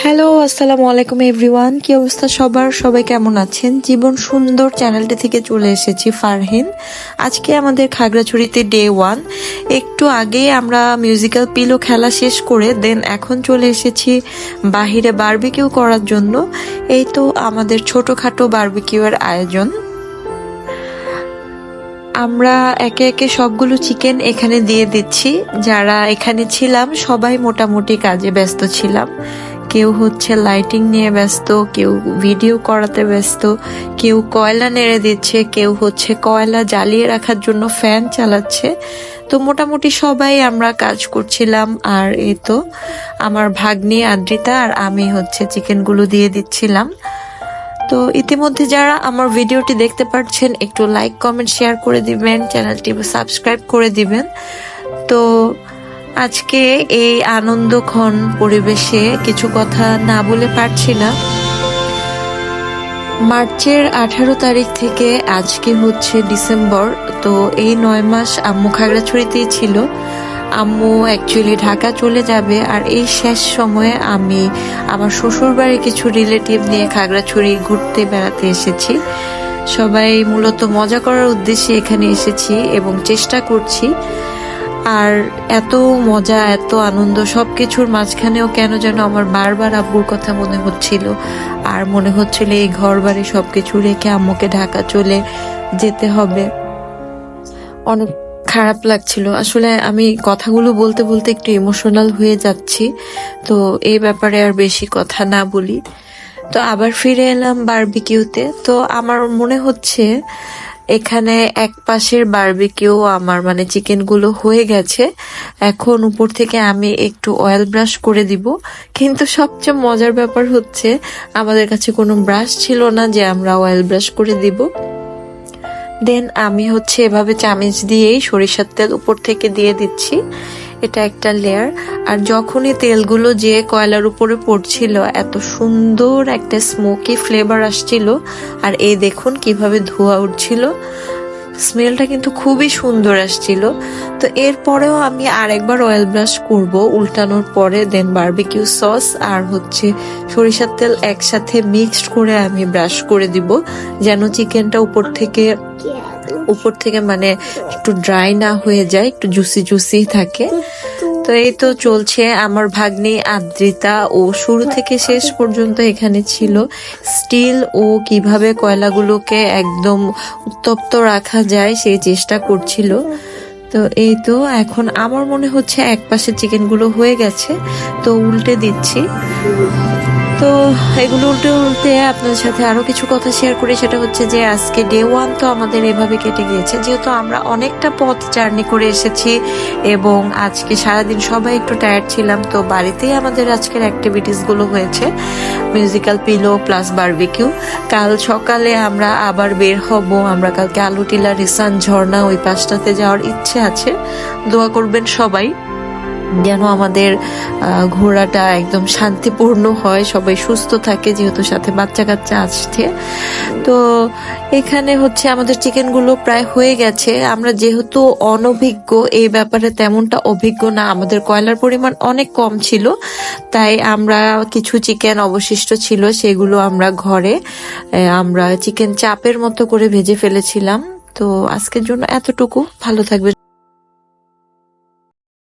Hello, আসসালামু আলাইকুম everyone. কি অবস্থা সবার? সবাই কেমন আছেন? জীবন সুন্দর চ্যানেলটি থেকে চলে এসেছি ফারহিন। আজকে আমাদের খাগড়াছড়িতে ডে 1। একটু আগে আমরা মিউজিক্যাল পিলো খেলা শেষ করে দেন এখন চলে এসেছি বাহিরে বারবিকিউ করার জন্য। এই তো আমাদের ছোটখাটো বারবিকিউয়ের আয়োজন। আমরা একে একে সবগুলো চিকেন এখানে দিয়ে দিচ্ছি। যারা এখানে ছিলাম সবাই মোটামুটি কাজে ব্যস্ত ছিলাম। কেউ হচ্ছে লাইটিং নিয়ে ব্যস্ত, কেউ ভিডিও করাতে ব্যস্ত, কেউ কয়লা নেড়ে দিচ্ছে, কেউ হচ্ছে কয়লা জ্বালিয়ে রাখার জন্য ফ্যান চালাচ্ছে। তো মোটামুটি সবাই আমরা কাজ করছিলাম। আর এই তো আমার ভাগ্নি আদ্রিতা আর আমি হচ্ছে চিকেনগুলো দিয়ে দিচ্ছিলাম। তো ইতিমধ্যে যারা আমার ভিডিওটি দেখতে পাচ্ছেন একটু লাইক কমেন্ট শেয়ার করে দিবেন, চ্যানেলটি সাবস্ক্রাইব করে দিবেন। তো আজকে এই আনন্দক্ষণ পরিবেশে কিছু কথা না বলে পারছি না। মার্চের 18 তারিখ থেকে আজকে হচ্ছে ডিসেম্বর। তো এই 9 মাস আম্মু খাগড়াছড়িতেই ছিল। আম্মু অ্যাকচুয়ালি ঢাকা চলে যাবে আর এই শেষ সময়ে আমি আমার শ্বশুর বাড়ির কিছু রিলেটিভ নিয়ে খাগড়াছড়ি ঘুরতে বেড়াতে এসেছি। সবাই মূলত মজা করার উদ্দেশ্যে এখানে এসেছি এবং চেষ্টা করছি। আর এত মজা, এত আনন্দ সবকিছুর মাঝখানেও কেন যেন আমার বারবার আব্বুর কথা মনে হচ্ছিল। আর মনে হচ্ছিল এই ঘর বাড়ি সবকিছু রেখে আম্মুকে ঢাকা চলে যেতে হবে। অনেক খারাপ লাগছিল। আসলে আমি কথাগুলো বলতে বলতে একটু ইমোশনাল হয়ে যাচ্ছি। তো এই ব্যাপারে আর বেশি কথা না বলি। তো আবার ফিরে এলাম বারবিকিউতে। তো আমার মনে হচ্ছে এখানে এক পাশের বারবিকিউ আমার মানে চিকেন গুলো হয়ে গেছে। এখন উপর থেকে আমি একটু অয়েল ব্রাশ করে দিব। কিন্তু সবচেয়ে মজার ব্যাপার হচ্ছে আমাদের কাছে কোনো ব্রাশ ছিল না যে আমরা অয়েল ব্রাশ করে দিব। দেন আমি হচ্ছে এভাবে চামচ দিয়েই সরিষার তেল উপর থেকে দিয়ে দিচ্ছি। এটা একটা লেয়ার। আর যখনই তেলগুলো যে কয়লার উপরে পড়ছিল এত সুন্দর একটা স্মোকি ফ্লেভার আসছিল। আর এই দেখুন কিভাবে ধোঁয়া উঠছিল, স্মেলটা কিন্তু খুবই সুন্দর আসছিল। তো এরপরেও আমি আরেকবার অয়েল ব্রাশ করব উল্টানোর পরে। দেন বারবিকিউ সস আর হচ্ছে সরিষার তেল একসাথে মিক্সড করে আমি ব্রাশ করে দিব, যেন চিকেনটা উপর থেকে মানে একটু ড্রাই না হয়ে যায়, একটু জুসি জুসি থাকে। তো এই তো চলছে। আমার ভাগ্নি আদ্রিতা ও শুরু থেকে শেষ পর্যন্ত এখানে ছিল। স্টিল ও কিভাবে কয়লাগুলোকে একদম উত্তপ্ত রাখা যায় সেই চেষ্টা করছিল। তো এই তো এখন আমার মনে হচ্ছে এক পাশে চিকেনগুলো হয়ে গেছে, তো উল্টে দিচ্ছি। তো এগুলো উল্টে উল্টে আপনার সাথে আরো কিছু কথা শেয়ার করি। সেটা হচ্ছে যে আজকে ডে 1 তো আমাদের এভাবে কেটে গিয়েছে, যেহেতু আমরা অনেকটা পথ জার্নি করে এসেছি এবং আজকে সারাদিন সবাই একটু টায়ার্ড ছিলাম। তো বাড়িতেই আমাদের আজকের অ্যাক্টিভিটিস গুলো হয়েছে, মিউজিক্যাল পিলো প্লাস বারবিকিউ। কাল সকালে আমরা আবার বের হব। আমরা কালকে আলুটিলা, রিসান, ঝর্ণা ওই পাশটাতে যাওয়ার ইচ্ছে আছে। দোয়া করবেন সবাই যেন আমাদের ঘোরাটা একদম শান্তিপূর্ণ হয়, সবাই সুস্থ থাকে, যেহেতু সাথে বাচ্চা কাচ্চা আসছে। তো এখানে হচ্ছে আমাদের চিকেনগুলো প্রায় হয়ে গেছে। আমরা যেহেতু অনভিজ্ঞ এই ব্যাপারে, তেমনটা অভিজ্ঞ না, আমাদের কয়লার পরিমাণ অনেক কম ছিল, তাই আমরা কিছু চিকেন অবশিষ্ট ছিল সেগুলো আমরা ঘরে আমরা চিকেন চাপের মতো করে ভেজে ফেলেছিলাম। তো আজকের জন্য এতটুকু। ভালো থাকবে।